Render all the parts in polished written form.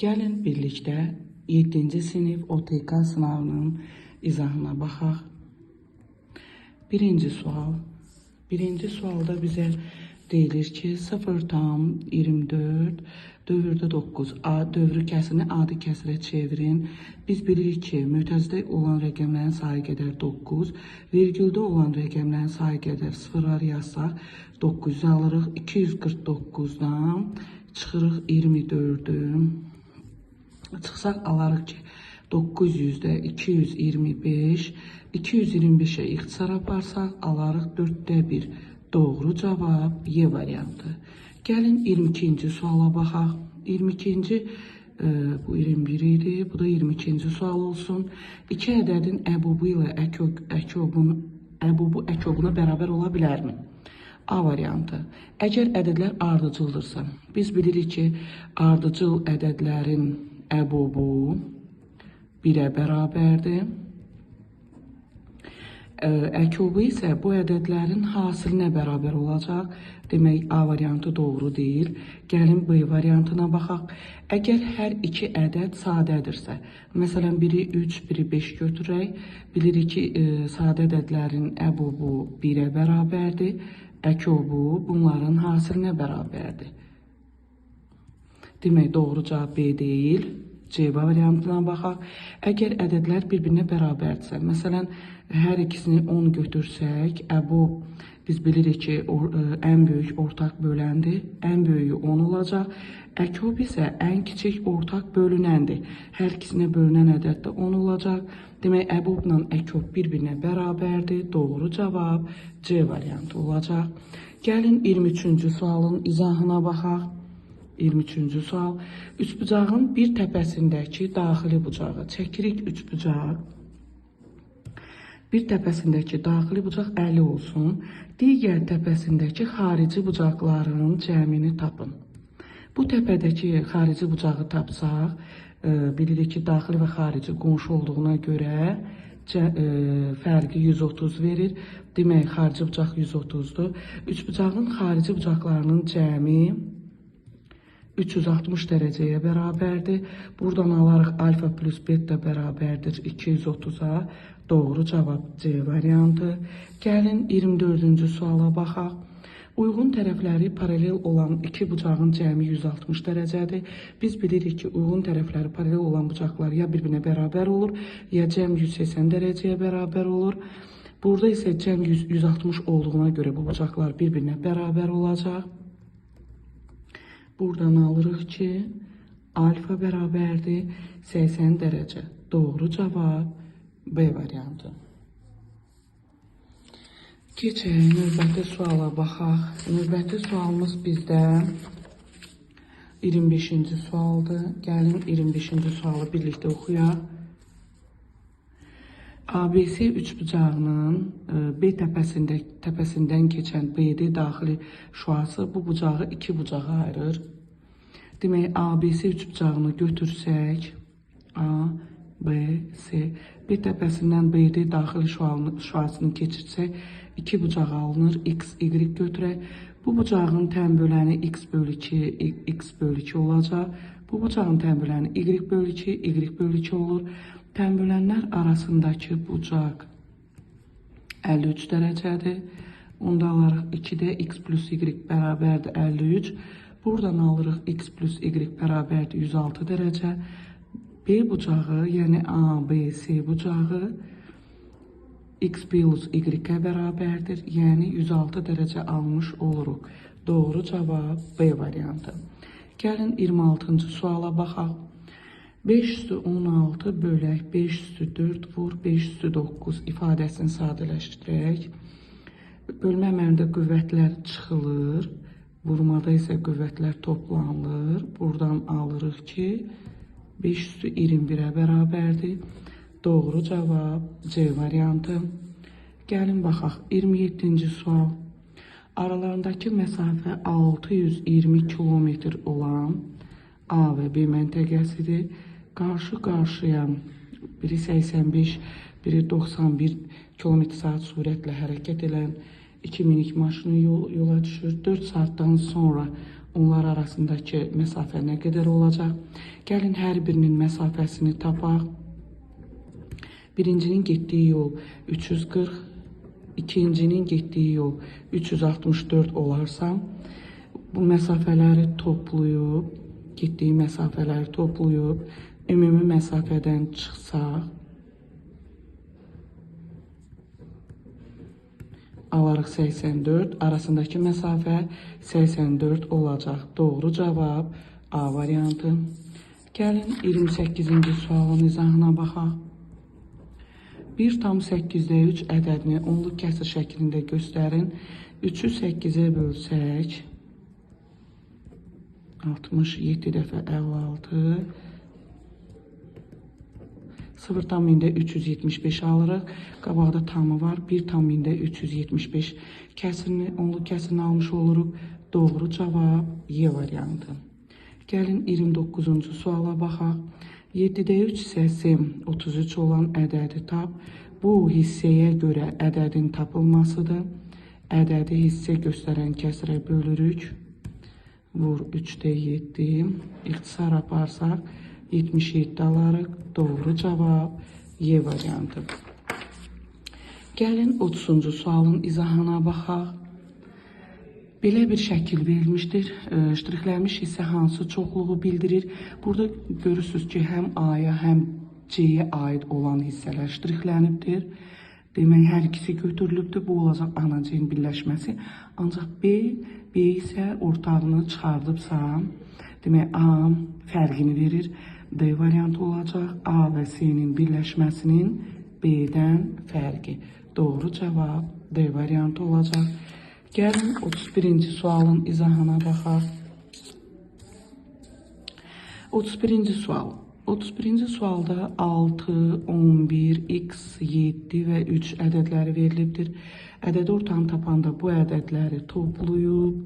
Gəlin birlikdə 7-ci sinif OTK sınavının izahına baxaq. Birinci sual. Birinci sualda bizə deyilir ki, 0,24 dövrdə 9 dövrü kəsirini adi kəsirə çevirin. Biz bilirik ki, mütəzidə olan rəqəmlərin sayı qədər 9, vergüldə olan rəqəmlərin sayı qədər sıfırlar yazsaq 900 alırıq. 249-dan çıxırıq 24-ü. Çıxsaq alarıq ki, 900-də 225, 225-ə ixtisar aparsaq alarıq 4-də 1. Doğru cavab Y variantı. Gəlin 22-ci suala baxaq. 22-ci, bu 21 idi, bu da 22-ci sual olsun. İki ədədin əbubu ilə əbubu əkobuna bərabər ola bilərmi? A variantı. Əgər ədədlər ardıcıldırsa, biz bilirik ki, ardıcıl ədədlərin əbubu 1-ə bərabərdir. Əkobu isə bu ədədlərin hasilinə bərabər olacaq. Demək, A variantı doğru deyil. Gəlin B variantına baxaq. Əgər hər iki ədəd sadədirsə, məsələn, biri 3, biri 5 götürək, bilirik ki, sadə ədədlərin əbubu 1-ə bərabərdir. Əkobu bunların hasilinə bərabərdir. Demək, doğru cavab B deyil. C variantına baxaq. Əgər ədədlər bir-birinə bərabərdirsə, məsələn, hər ikisini 10 götürsək, əbub biz bilirik ki, ən böyük ortaq böləndir. Ən böyüyü 10 olacaq. Əkob isə ən kiçik ortaq bölünəndir. Hər ikisinə bölünən ədəd də 10 olacaq. Demək, əbubla əkob bir-birinə bərabərdir. Doğru cavab C variantı olacaq. Gəlin 23-cü sualın izahına baxaq. 23-cü sual. Üçbucağın bir təpəsindəki daxili bucağı çəkirik üçbucaq. Bir təpəsindəki daxili bucaq 50 olsun. Digər təpəsindəki xarici bucaqların cəmini tapın. Bu təpədəki xarici bucağı tapsaq, bilirik ki, daxili və xarici qonşu olduğuna görə fərqi 130 verir. Demək, xarici bucaq 130-dur. Üçbucağın xarici bucaqlarının cəmi 360 dərəcəyə bərabərdir. Buradan alarıq alfa plus beta bərabərdir 230-a. Doğru cavab C variantı. Gəlin 24-cü suala baxaq. Uyğun tərəfləri paralel olan iki bucağın cəmi 160 dərəcədir. Biz bilirik ki, uyğun tərəfləri paralel olan bucaqlar ya bir-birinə bərabər olur, ya cəm 180 dərəcəyə bərabər olur. Burada isə cəm 160 olduğuna görə bu bucaqlar bir-birinə bərabər olacaq. Buradan alırıq ki, alfa bərabərdir 80 dərəcə. Doğru cavab B variantı. Keçək, növbəti suala baxaq. Növbəti sualımız bizdə 25-ci sualdır. Gəlin 25-ci sualı birlikdə oxuyaq. ABC üçbucağının B təpəsindən keçən BD daxili şüası bu bucağı iki bucağa ayırır. Demək, ABC üçbucağını götürsək, A, B, C, B təpəsindən BD daxili şüasını keçirsək, iki bucaq alınır, X, Y götürək. Bu bucağın tən böləni X bölü 2, X bölü 2 olacaq. Bu bucağın tən böləni Y bölü 2, Y bölü 2 olur. Tən bölənlər arasındakı bucaq 53 dərəcədir. Onda alarıq 2-də X plus Y bərabərdir 53. Buradan alırıq X plus Y bərabərdir 106 dərəcə. B bucağı, yəni A, B, C bucağı X plus Y-ə bərabərdir. Yəni 106 dərəcə almış oluruq. Doğru cavab B variantı. Gəlin 26-cı suala baxaq. 516 bölək 504 vur 509 ifadəsini sadələşdirək. Bölmə əməlində qüvvətlər çıxılır. Vurmada isə qüvvətlər toplanılır. Buradan alırıq ki, 521-ə bərabərdir. Doğru cavab C variantı. Gəlin baxaq. 27-ci sual. Aralarındakı məsafə 620 kilometr olan A və B məntəqəsidir. Qarşı-qarşıya biri 85, biri 91 km/saat sürətlə hərəkət edən 2 minik maşını yola düşür. 4 saatdan sonra Onlar arasındakı məsafə nə qədər olacaq? Gəlin hər birinin məsafəsini tapaq. Birincinin getdiyi yol 340, ikincinin getdiyi yol 364 olarsa, bu məsafələri toplayıb, getdiyi məsafələri toplayıb, ümumi məsafədən çıxsaq, alarıq 84, arasındakı məsafə 84 olacaq. Doğru cavab A variantı. Gəlin 28-ci sualın izahına baxaq. 1,8-3 ədədini onluq kəsir şəklində göstərin. 3'ü 8'e bölsək, 67 dəfə 56, 0,375 alırıq. Qabaqda tamı var. 1,375 kəsirini, onluq kəsirini almış oluruq. Doğru cavab Y variantı. Gəlin 29-cu suala baxaq. 7'də 3 hissəsi 33 olan ədədi tap. Bu hissəyə görə ədədin tapılmasıdır. Ədədi hissə göstərən kəsrə bölürük. Vur 3'də 7. İxtisar aparsaq 77 alarıq. Doğru cavab Y variantı. Gəlin 30-cu sualın izahına baxaq. Belə bir şəkil verilmişdir. Ştrixlənmiş hissə hansı çoxluğu bildirir? Burada görürsünüz ki, həm A-ya, həm C-yə aid olan hissələr ştrixlənibdir. Demək, hər ikisi götürülübdür. Bu olacaq ana C-nin birləşməsi. Ancaq B isə ortağını çıxardıbsa, demək, A fərqini verir. D variantı olacaq. A və C-nin birləşməsinin B-dən fərqi. Doğru cavab D variantı olacaq. Gəlin 31-ci sualın izahına baxaq. 31-ci sual. 31-ci sualda 6, 11, x, 7 və 3 ədədləri verilibdir. Ədəd ortanı tapanda bu ədədləri toplayıb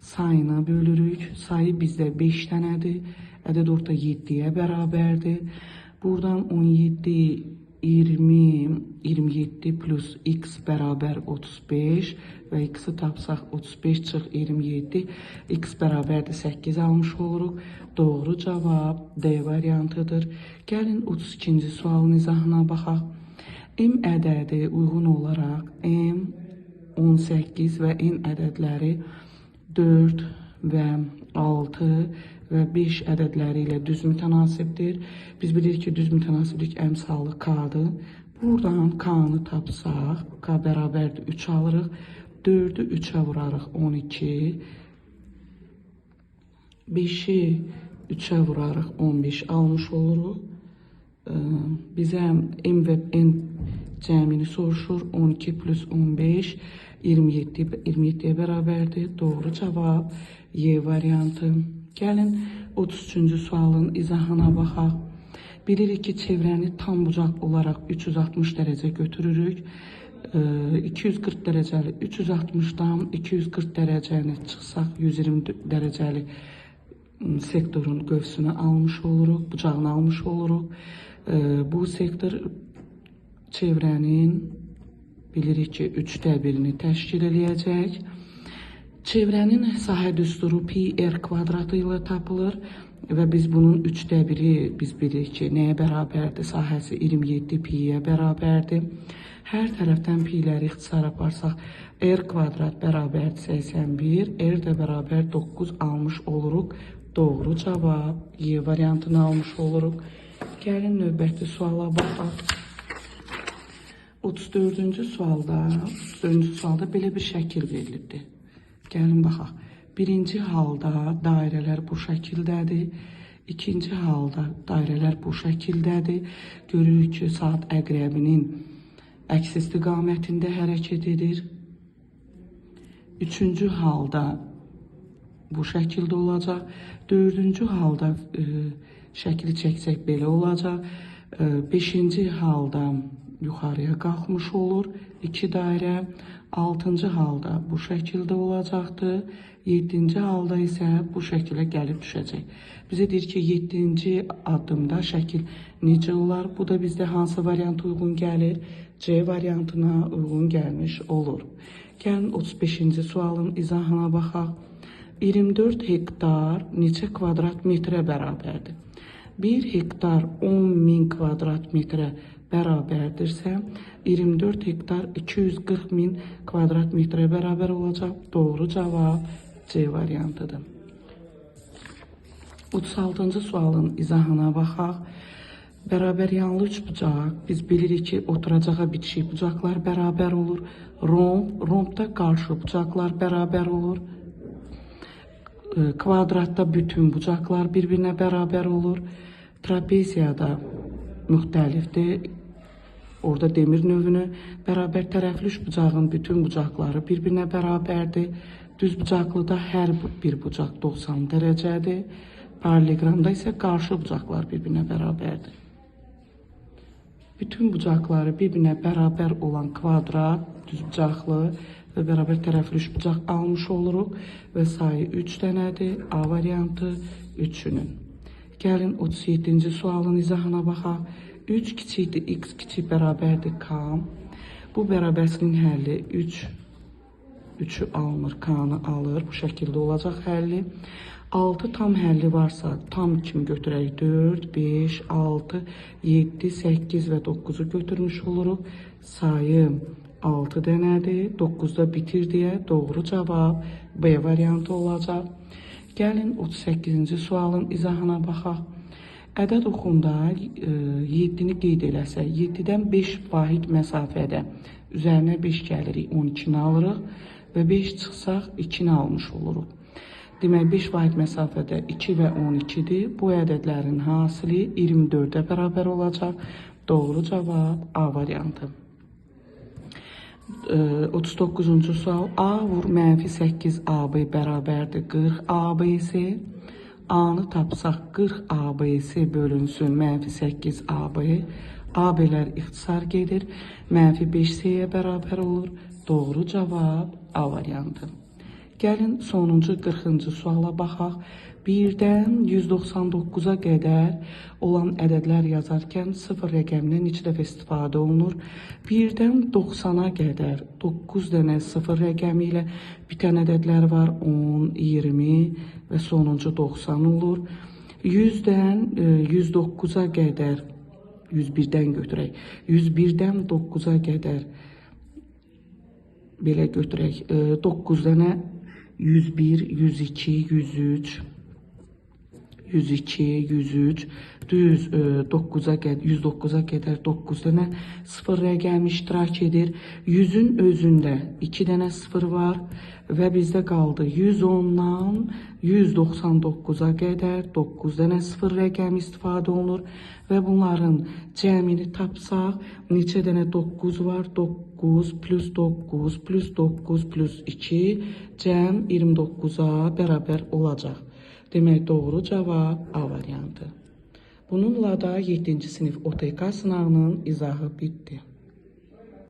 sayına bölürük. Sayı bizdə 5 dənədir. Ədəd orta 7-yə bərabərdir. Buradan 17, 20, 27 plus x bərabər 35 və x-i tapsaq 35 çıx 27, x bərabərdir 8 almış oluruq. Doğru cavab D variantıdır. Gəlin 32-ci sualın izahına baxaq. M ədədi uyğun olaraq M, 18 və N ədədləri 4 və 6 və 5 ədədləri ilə düz mütənasibdir. Biz bilirik ki, düz mütənasiblik əmsalı K-dır. Buradan K-nı tapsaq, K bərabərdir 3 alırıq. 4'ü 3'ə vurarıq 12. 5'i 3'ə vurarıq 15 almış oluruq. Bizə M və N cəmini soruşur. 12 plus 15, 27'ye bərabərdir. Doğru cavab Y variantı. Gəlin 33-cü sualın izahına baxaq. Bilirik ki, çevrəni tam bucaq olaraq 360 dərəcə götürürük. 240 dərəcəli 360'dan 240 dərəcəni çıxsaq 120 dərəcəli sektorun qövsünü almış oluruq, bucağını almış oluruq. Bu sektor çevrənin bilirik ki 3'də 1'ini təşkil eləyəcək. Çevrənin sahə düsturu pi r kvadratı ilə tapılır və biz bunun 3'də 1'i biz bilirik ki nəyə bərabərdir? Sahəsi 27 pi'yə bərabərdir. Hər tərəfdən pi'ləri ixtisar aparsaq r kvadrat bərabərdir 81, r də bərabər 9 almış oluruq. Doğru cavab Y variantını almış oluruq. Gəlin növbəti suala baxaq. 34-cü sualda belə bir şəkil verilibdir. Gəlin baxaq. Birinci halda dairələr bu şəkildədir. İkinci halda dairələr bu şəkildədir. Görürük ki, saat əqrəbinin əks istiqamətində hərəkət edir. Üçüncü halda bu şəkildə olacaq. Dördüncü halda şəkli çəksək belə olacaq. Beşinci halda yuxarıya qalxmış olur 2 dairə. 6-cı halda bu şəkildə olacaqdır. 7-ci halda isə bu şəkilə gəlib düşəcək. Bizə deyir ki, 7-ci addımda şəkil necə olar? Bu da bizdə hansı variant uyğun gəlir? C variantına uyğun gəlmiş olur. Gəlin 35-ci sualın izahına baxaq. 24 hektar neçə kvadrat metrə bərabərdir? 1 hektar 10.000 kvadrat metrə bərabərdirsə, 24 hektar 240.000 kvadrat metrə bərabər olacaq. Doğru cavab C variantıdır. 36-cı sualın izahına baxaq. Bərabər yanlı üçbucaq, biz bilirik ki, oturacağa bitişik bucaqlar bərabər olur. Rombda qarşı bucaqlar bərabər olur. Kvadratda bütün bucaqlar bir-birinə bərabər olur. Trapeziyada müxtəlifdir. Orada demir növünü bərabər tərəfli üçbucağın bütün bucaqları bir-birinə bərabərdir. Düz bucaqlıda hər bir bucaq 90 dərəcədir. Paralelogramda isə qarşı bucaqlar bir-birinə bərabərdir. Bütün bucaqları bir-birinə bərabər olan kvadrat, düzbucaqlı və bərabər tərəfli üçbucaq almış oluruq və sayı 3 dənədir. A variantı 3-ünün. Gəlin 37-ci sualın izahına baxaq. 3 kiçikdir, x kiçik bərabərdir k. Bu bərabərsinin həlli 3'ü almır, k-nı alır. Bu şəkildə olacaq həlli. 6 tam həlli varsa tam kimi götürək 4, 5, 6, 7, 8 və 9'u götürmüş oluruq. Sayı 6 dənədir. 9'da bitir deyə doğru cavab B variantı olacaq. Gəlin 38-ci sualın izahına baxaq. Ədəd oxunda 7'ni qeyd eləsək, 7'dən 5 vahid məsafədə üzərinə 5 gəlirik, 12'ni alırıq və 5 çıxsaq 2'ni almış oluruq. Demək 5 vahid məsafədə 2 və 12'dir. Bu ədədlərin hasili 24'ə bərabər olacaq. Doğru cavab A variantı. 39-cu sual. A vur -8 AB bərabərdir 40 ABC. A-nı tapsaq 40 ABC bölünsün -8 AB. AB-lər ixtisar gedir. -5 C-yə bərabər olur. Doğru cavab A variantı. Gəlin sonuncu 40-cı suala baxaq. 1-dən 199'a qədər olan ədədlər yazarkən 0 rəqəmindən neçə dəfə istifadə olunur? 1-dən 90'a qədər 9 dənə 0 rəqəmi ilə bitən ədədlər var. 10, 20 və sonuncu 90 olur. 100'dən 109'a qədər 101'dən götürək. 101'dən 9'a qədər belə götürək. 9 dənə 101, 102, 103, 102, 103, düz 109'a qədər 9 dənə 0 rəqəmi iştirak edir. 100'ün özündə 2 dənə 0 var və bizdə qaldı 110'dan 199'a qədər 9 dənə 0 rəqəmi istifadə olunur və bunların cəmini tapsaq neçə dənə 9 var? 9 plus 9 plus 9 plus 2 cəm 29'a bərabər olacaq. Demək doğru cavab A variantı. Bununla da 7-ci sinif OTK sınavının izahı bitdi.